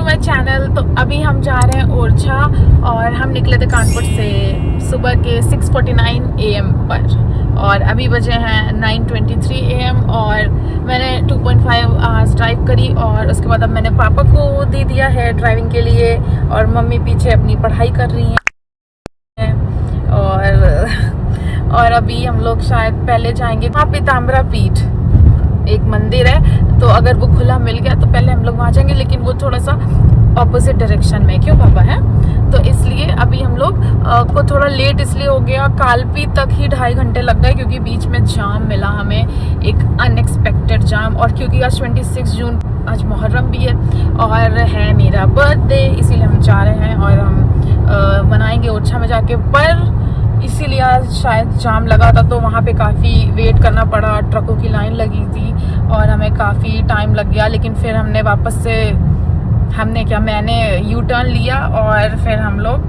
My channel. तो अभी हम जा रहे हैं ओरछा और हम निकले थे कानपुर से सुबह के 6:49 AM पर और अभी बजे हैं 9:23 AM और मैंने 2.5 आवर्स ड्राइव करी और उसके बाद अब मैंने पापा को दे दिया है ड्राइविंग के लिए और मम्मी पीछे अपनी पढ़ाई कर रही हैं और अभी हम लोग शायद पहले जाएंगे वहाँ पे ताम्रा पीठ एक मंदिर है, तो अगर वो खुला मिल गया तो पहले हम लोग वहाँ जाएंगे, लेकिन वो थोड़ा सा ऑपोजिट डायरेक्शन में। क्यों पापा है, तो इसलिए अभी हम लोग को थोड़ा लेट इसलिए हो गया, कालपी तक ही 2.5 घंटे लग गए क्योंकि बीच में जाम मिला हमें, एक अनएक्सपेक्टेड जाम। और क्योंकि आज 26 जून आज मुहर्रम भी है और है मेरा बर्थडे, इसीलिए हम जा रहे हैं और हम मनाएंगे ओरछा में जाके। पर इसीलिए आज शायद जाम लगा था तो वहाँ पे काफ़ी वेट करना पड़ा, ट्रकों की लाइन लगी थी और हमें काफ़ी टाइम लग गया। लेकिन फिर हमने वापस से मैंने यू टर्न लिया और फिर हम लोग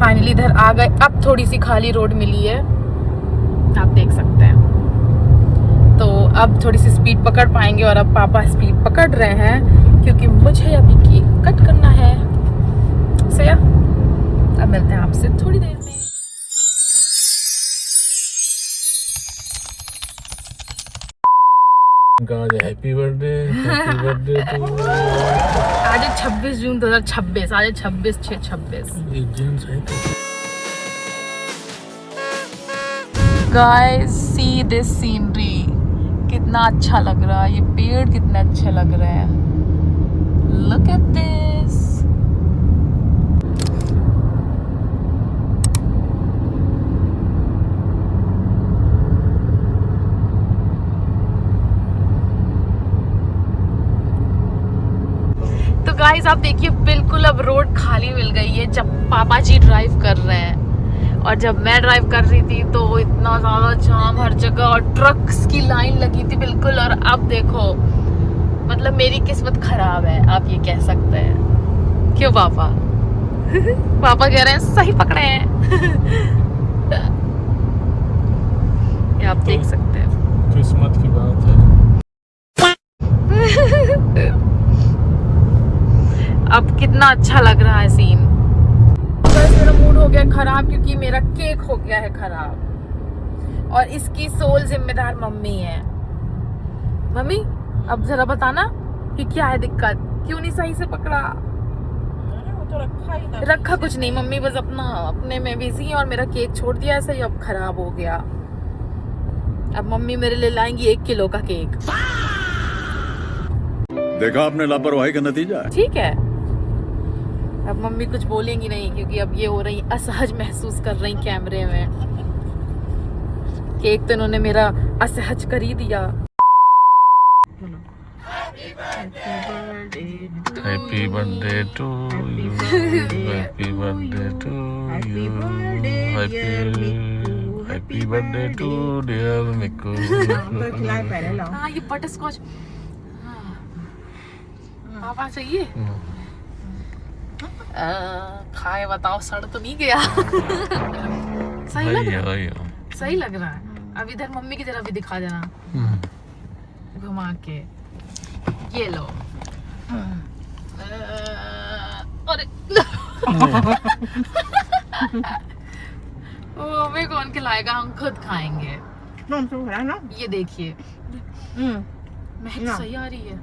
फाइनली इधर आ गए। अब थोड़ी सी खाली रोड मिली है, आप देख सकते हैं, तो अब थोड़ी सी स्पीड पकड़ पाएंगे। और अब पापा स्पीड पकड़ रहे हैं क्योंकि मुझे अभी केक कट करना है। सया, अब मिलते हैं आपसे थोड़ी देर में। हैप्पी बर्थडे टू आज 26 जून 2026, आज 26/6/26। गाइस सी दिस सीनरी, कितना अच्छा लग रहा है, ये पेड़ कितने अच्छे लग रहे हैं। Look at this. गाइस आप देखिए, बिल्कुल अब रोड खाली मिल गई है जब पापा जी ड्राइव कर रहे हैं, और जब मैं ड्राइव कर रही थी तो इतना ज़्यादा जाम हर जगह और ट्रक्स की लाइन लगी थी बिल्कुल। और अब देखो, मतलब मेरी किस्मत खराब है, आप ये कह सकते हैं। क्यों पापा? पापा कह रहे हैं सही पकड़े हैं। ये आप देख सकते हैं, किस्मत की बात है। अब कितना अच्छा लग रहा है सीन। बस मेरा मूड हो गया खराब क्योंकि मेरा केक हो गया है खराब और इसकी सोल जिम्मेदार मम्मी है। मम्मी अब जरा बताना कि क्या है दिक्कत, क्यों नहीं सही से पकड़ा? तो रखा कुछ नहीं मम्मी, बस अपने में बिजी है और मेरा केक छोड़ दिया ऐसे ही, अब खराब हो गया। अब मम्मी मेरे लिए लाएंगी 1 किलो का केक। देखा आपने लापरवाही का नतीजा। ठीक है, अब मम्मी कुछ बोलेंगी नहीं क्योंकि अब ये हो रही असहज महसूस कर रही कैमरे में। केक तो इन्होंने मेरा असहज कर ही दिया। Happy birthday to you, happy birthday to you, happy birthday to dear Mikku. हाँ ये बटर स्कॉच पापा चाहिए। खाए बताओ, सड़ तो नहीं गया? सही लग रहा है, सही लग रहा है। अब इधर मम्मी की तरफ भी दिखा देना घुमा के। ये लो। अरे वो हमें कौन खिलाएगा, हम खुद खाएंगे। ये देखिए महक सही आ रही है।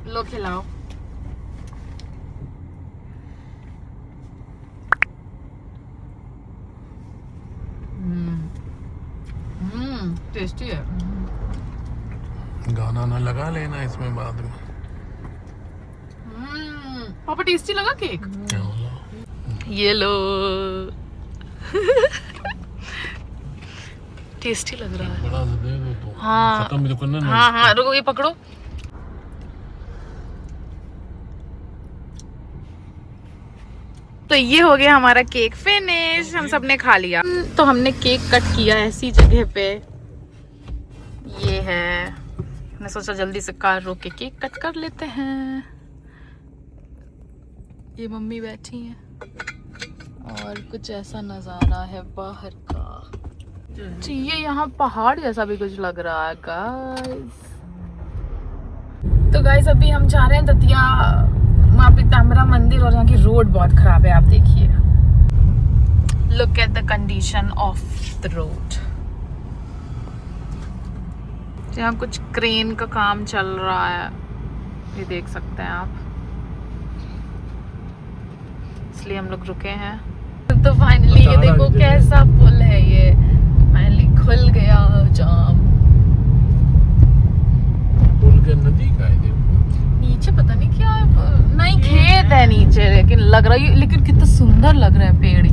लो खिलाओ। टेस्टी है। गाना ना लगा लेना इसमें बाद में। पापा टेस्टी लगा केक? क्या बोला? ये लो। टेस्टी लग रहा है। बड़ा सा दे दो तो। हाँ खत्म भी तो करना ना। हाँ रुको, ये पकड़ो। तो ये हो गया हमारा केक फिनिश, हम सबने खा लिया। तो हमने केक कट किया ऐसी जगह पे, ये है। मैंने सोचा जल्दी से कार रोक के केक कट कर लेते हैं। ये मम्मी बैठी हैं और कुछ ऐसा नज़ारा है बाहर का। ये यहाँ पहाड़ जैसा भी कुछ लग रहा है गाइस। तो गाइस अभी हम जा रहे हैं दतिया माँ पीताम्बरा मंदिर और यहाँ की रोड बहुत खराब है, आप देखिए। Look at the condition of the road. यहाँ कुछ क्रेन का काम चल रहा है, ये देख सकते हैं आप, इसलिए हम लोग रुके हैं। तो फाइनली ये देखो कैसा पुल है, ये फाइनली खुल गया जाम। पुल के नदी का है देखो। नीचे पता नहीं क्या है, नहीं खेत है नीचे, लेकिन लग रहा है, लेकिन कितना सुंदर लग रहा है पेड़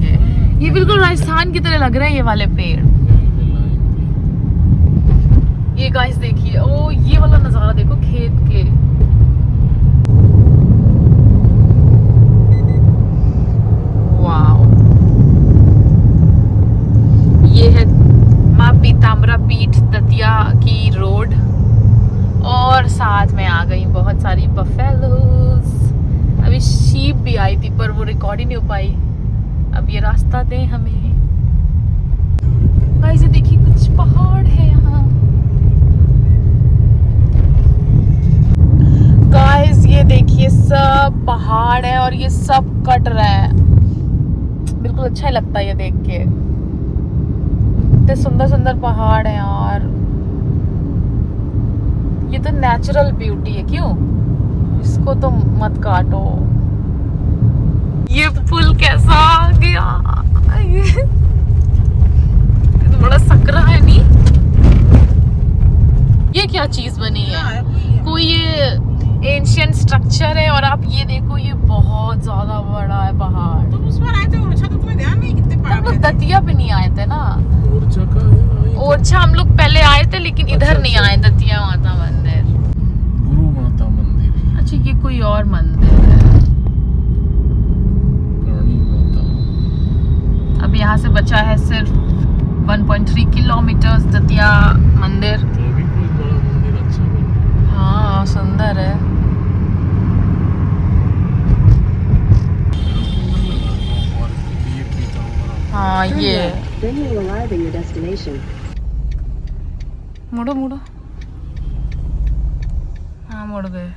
ये बिल्कुल राजस्थान की तरह लग रहा है ये वाले पेड़। ये गाइस देखिए, ओ ये वाला नजारा देखो खेत के। वाओ, ये है माँ पीताम्बरा पीठ दतिया की रोड और साथ में आ गई बहुत सारी बफेलोज। अभी शीप भी आई थी पर वो रिकॉर्ड ही नहीं हो पाई। अब ये रास्ता दें हमें। गाइस ये देखिए कुछ पहाड़ है यहाँ। गाइस ये देखिए सब पहाड़ है और ये सब कट रहा है। बिल्कुल अच्छा ही लगता है ये देख के। इतने सुंदर सुंदर पहाड़ है यार। ये तो नेचुरल ब्यूटी है, क्यों इसको तो मत काटो। ये पुल कैसा आ गया, ये तो बड़ा सकरा है नहीं। ये क्या चीज बनी है, कोई ये एंशियंट स्ट्रक्चर है और आप ये देखो ये बहुत ज्यादा बड़ा है पहाड़। तुम उस बार आए थे ओरछा तो तुम्हें ध्यान नहीं कितने पहाड़ हम लोग थे? दतिया पे नहीं आए थे ना, ओरछा का है। ओरछा हम लोग पहले आए थे लेकिन इधर नहीं आए, दतिया माता मंदिर। गुरु माता मंदिर। अच्छा ये कोई और मंदिर है। करणी माता। अब यहाँ से बचा है सिर्फ 1.3 किलोमीटर दतिया मंदिर। तो भी कोई बड़ा मंदिर अच्छा बना। हाँ सुंदर है। हाँ ये Then you will arrive at your destination. मुड़ो मुड़ो, हाँ मुड़ गए।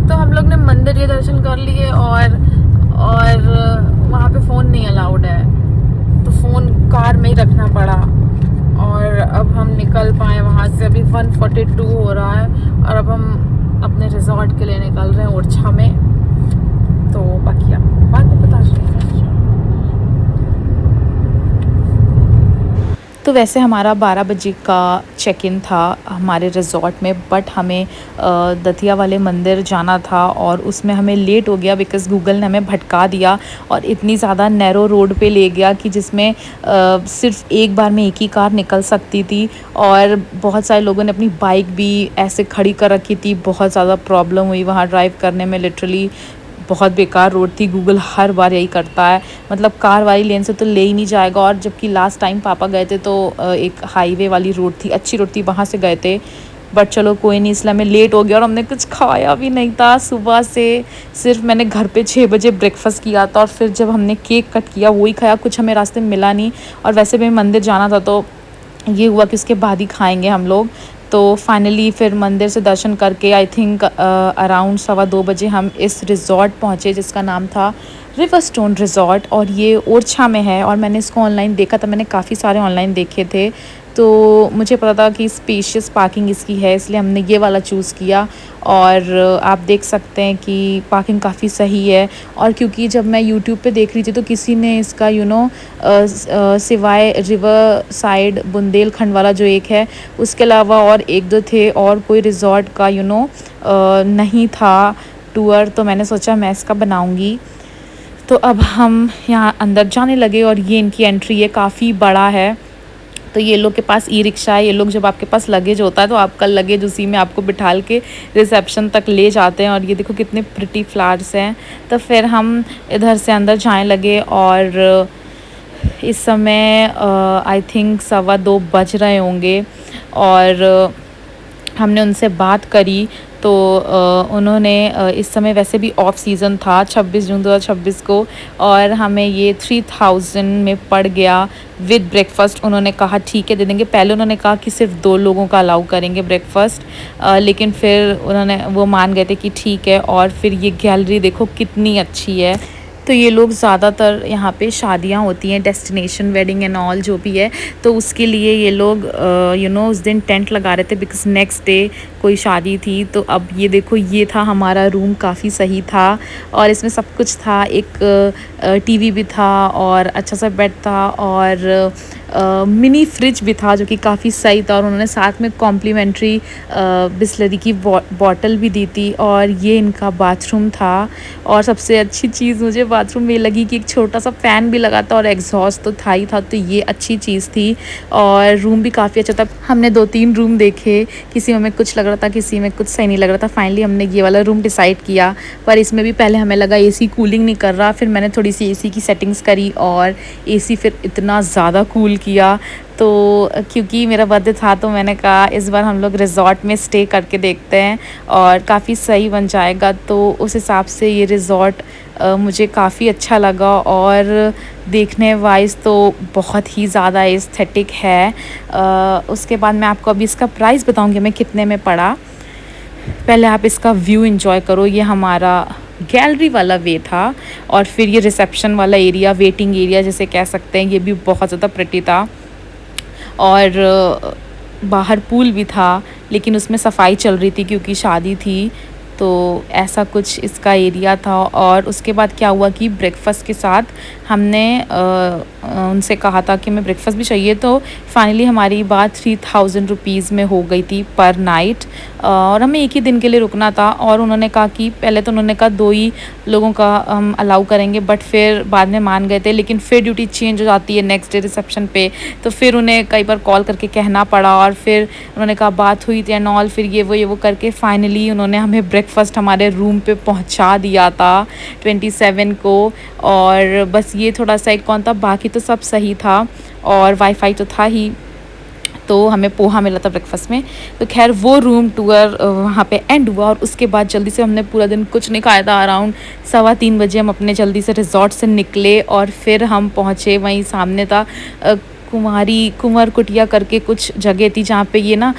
तो हम लोग ने मंदिर के दर्शन कर लिए और वहाँ पे फ़ोन नहीं अलाउड है, तो फ़ोन कार में ही रखना पड़ा। और अब हम निकल पाए वहाँ से। अभी 1:42 हो रहा है और अब हम अपने रिजॉर्ट के लिए निकल रहे हैं ओरछा में। तो बाकी आप बाद में बता सकते हैं। तो वैसे हमारा 12 बजे का चेक इन था हमारे रिज़ॉर्ट में, बट हमें दतिया वाले मंदिर जाना था और उसमें हमें लेट हो गया बिकॉज़ गूगल ने हमें भटका दिया और इतनी ज़्यादा नैरो रोड पे ले गया कि जिसमें सिर्फ एक बार में एक ही कार निकल सकती थी और बहुत सारे लोगों ने अपनी बाइक भी ऐसे खड़ी कर रखी थी। बहुत ज़्यादा प्रॉब्लम हुई वहाँ ड्राइव करने में, लिटरली बहुत बेकार रोड थी। गूगल हर बार यही करता है, मतलब कार वाली लेन से तो ले ही नहीं जाएगा। और जबकि लास्ट टाइम पापा गए थे तो एक हाईवे वाली रोड थी, अच्छी रोड थी, वहाँ से गए थे। बट चलो कोई नहीं, इसलिए हमें लेट हो गया और हमने कुछ खाया भी नहीं था सुबह से। सिर्फ मैंने घर पे 6 बजे ब्रेकफास्ट किया था और फिर जब हमने केक कट किया वही खाया, कुछ हमें रास्ते में मिला नहीं। और वैसे भी मंदिर जाना था तो ये हुआ कि उसके बाद ही खाएँगे हम लोग। तो फाइनली फिर मंदिर से दर्शन करके आई थिंक अराउंड 2:15 बजे हम इस रिज़ॉर्ट पहुँचे जिसका नाम था रिवरस्टोन रिज़ॉर्ट और ये ओरछा में है। और मैंने इसको ऑनलाइन देखा था, मैंने काफ़ी सारे ऑनलाइन देखे थे तो मुझे पता था कि स्पेशियस पार्किंग इसकी है, इसलिए हमने ये वाला चूज़ किया। और आप देख सकते हैं कि पार्किंग काफ़ी सही है। और क्योंकि जब मैं यूट्यूब पे देख रही थी तो किसी ने इसका सिवाय रिवर साइड बुंदेलखंड वाला जो एक है उसके अलावा और 1-2 थे और कोई रिज़ॉर्ट का नहीं था टूर, तो मैंने सोचा मैं इसका बनाऊंगी। तो अब हम यहाँ अंदर जाने लगे और ये इनकी एंट्री है, काफ़ी बड़ा है। तो ये लोग के पास ई रिक्शा है, ये लोग जब आपके पास लगेज होता है तो आपका लगेज उसी में आपको बिठाल के रिसेप्शन तक ले जाते हैं। और ये देखो कितने प्रिटी फ्लावर्स हैं। तो फिर हम इधर से अंदर जाने लगे और इस समय आई थिंक 2:15 बज रहे होंगे और हमने उनसे बात करी तो उन्होंने इस समय वैसे भी ऑफ सीज़न था 26 जून 2026 को, और हमें ये 3000 में पड़ गया विद ब्रेकफास्ट। उन्होंने कहा ठीक है दे देंगे। पहले उन्होंने कहा कि सिर्फ 2 लोगों का अलाउ करेंगे ब्रेकफास्ट, लेकिन फिर वो मान गए थे कि ठीक है। और फिर ये गैलरी देखो कितनी अच्छी है। तो ये लोग ज़्यादातर यहाँ पे शादियाँ होती हैं, डेस्टिनेशन वेडिंग एंड ऑल जो भी है, तो उसके लिए ये लोग उस दिन टेंट लगा रहे थे बिकॉज नेक्स्ट डे कोई शादी थी। तो अब ये देखो, ये था हमारा रूम, काफ़ी सही था और इसमें सब कुछ था। एक टीवी भी था और अच्छा सा बेड था और मिनी फ्रिज भी था जो कि काफ़ी सही था। और उन्होंने साथ में कॉम्प्लीमेंट्री बिस्लरी की बॉटल भी दी थी। और ये इनका बाथरूम था। और सबसे अच्छी चीज़ मुझे बाथरूम में लगी कि एक छोटा सा फ़ैन भी लगा था और एग्जॉस्ट तो था ही था, तो ये अच्छी चीज़ थी। और रूम भी काफ़ी अच्छा था। हमने 2-3 रूम देखे, किसी में कुछ लग रहा था, किसी में कुछ सही नहीं लग रहा था। फाइनली हमने ये वाला रूम डिसाइड किया, पर इसमें भी पहले हमें लगा एसी कूलिंग नहीं कर रहा। फिर मैंने थोड़ी सी एसी की सेटिंग्स करी और एसी फिर इतना ज़्यादा कूल किया। तो क्योंकि मेरा बर्थडे था तो मैंने कहा इस बार हम लोग रिज़ॉर्ट में स्टे करके देखते हैं और काफ़ी सही बन जाएगा। तो उस हिसाब से ये रिज़ॉर्ट मुझे काफ़ी अच्छा लगा और देखने वाइज तो बहुत ही ज़्यादा एस्थेटिक है। उसके बाद मैं आपको अभी इसका प्राइस बताऊंगी मैं कितने में पड़ा। पहले आप इसका व्यू एंजॉय करो। ये हमारा गैलरी वाला वे था और फिर ये रिसेप्शन वाला एरिया, वेटिंग एरिया जिसे कह सकते हैं, ये भी बहुत ज़्यादा प्रिटी था। और बाहर पूल भी था लेकिन उसमें सफाई चल रही थी क्योंकि शादी थी। तो ऐसा कुछ इसका एरिया था। और उसके बाद क्या हुआ कि ब्रेकफास्ट के साथ हमने उनसे कहा था कि हमें ब्रेकफास्ट भी चाहिए, तो फाइनली हमारी बात 3000 रुपीज़ में हो गई थी पर नाइट। और हमें एक ही दिन के लिए रुकना था और उन्होंने कहा कि पहले तो उन्होंने कहा 2 ही लोगों का हम अलाउ करेंगे, बट फिर बाद में मान गए थे। लेकिन फिर ड्यूटी चेंज हो जाती है नेक्स्ट डे रिसेप्शन पे, तो फिर उन्हें कई बार कॉल करके कहना पड़ा और फिर उन्होंने कहा बात हुई थी एंड ऑल। फिर ये वो करके फाइनली उन्होंने हमें ब्रेकफास्ट हमारे रूम पे पहुंचा दिया था 27 को। और बस ये थोड़ा सा एक कौन था, बाकी तो सब सही था और वाईफाई तो था ही, तो हमें पोहा मिला था ब्रेकफास्ट में। तो खैर वो रूम टूर वहाँ पे एंड हुआ और उसके बाद जल्दी से हमने पूरा दिन कुछ नहीं खाया था। अराउंड 3:15 बजे हम अपने जल्दी से रिजॉर्ट से निकले और फिर हम पहुँचे वहीं सामने था कुंवर कुटिया करके कुछ जगह थी जहाँ पे ये ना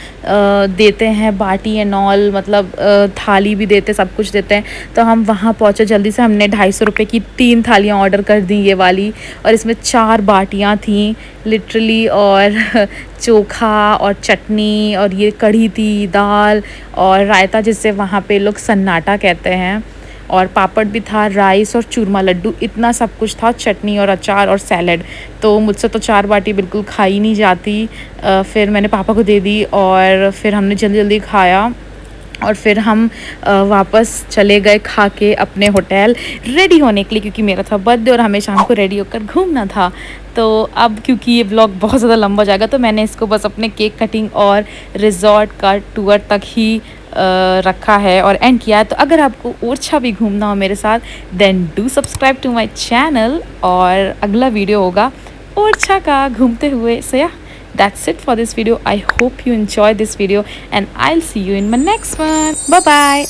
देते हैं बाटी एंड ऑल, मतलब थाली भी देते, सब कुछ देते हैं। तो हम वहाँ पहुँचे जल्दी से। हमने 250 रुपये की 3 थालियाँ ऑर्डर कर दी ये वाली, और इसमें 4 बाटियाँ थीं लिटरली, और चोखा और चटनी और ये कढ़ी थी, दाल और रायता जिसे वहाँ पे लोग सन्नाटा कहते हैं, और पापड़ भी था, राइस और चूरमा लड्डू, इतना सब कुछ था, चटनी और अचार और सैलड। तो मुझसे तो 4 बाटी बिल्कुल खाई नहीं जाती। फिर मैंने पापा को दे दी और फिर हमने जल्दी जल्दी खाया और फिर हम वापस चले गए खा के अपने होटल रेडी होने के लिए, क्योंकि मेरा था बर्थडे और हमें शाम को रेडी होकर घूमना था। तो अब क्योंकि ये व्लॉग बहुत ज़्यादा लंबा जाएगा तो मैंने इसको बस अपने केक कटिंग और रिजॉर्ट का टूर तक ही रखा है और एंड किया है। तो अगर आपको ओरछा भी घूमना हो मेरे साथ, then do subscribe to my channel. और अगला वीडियो होगा ओरछा का घूमते हुए। सो या, that's it for this video. I hope you enjoyed this video and I'll see you in my next one. Bye bye.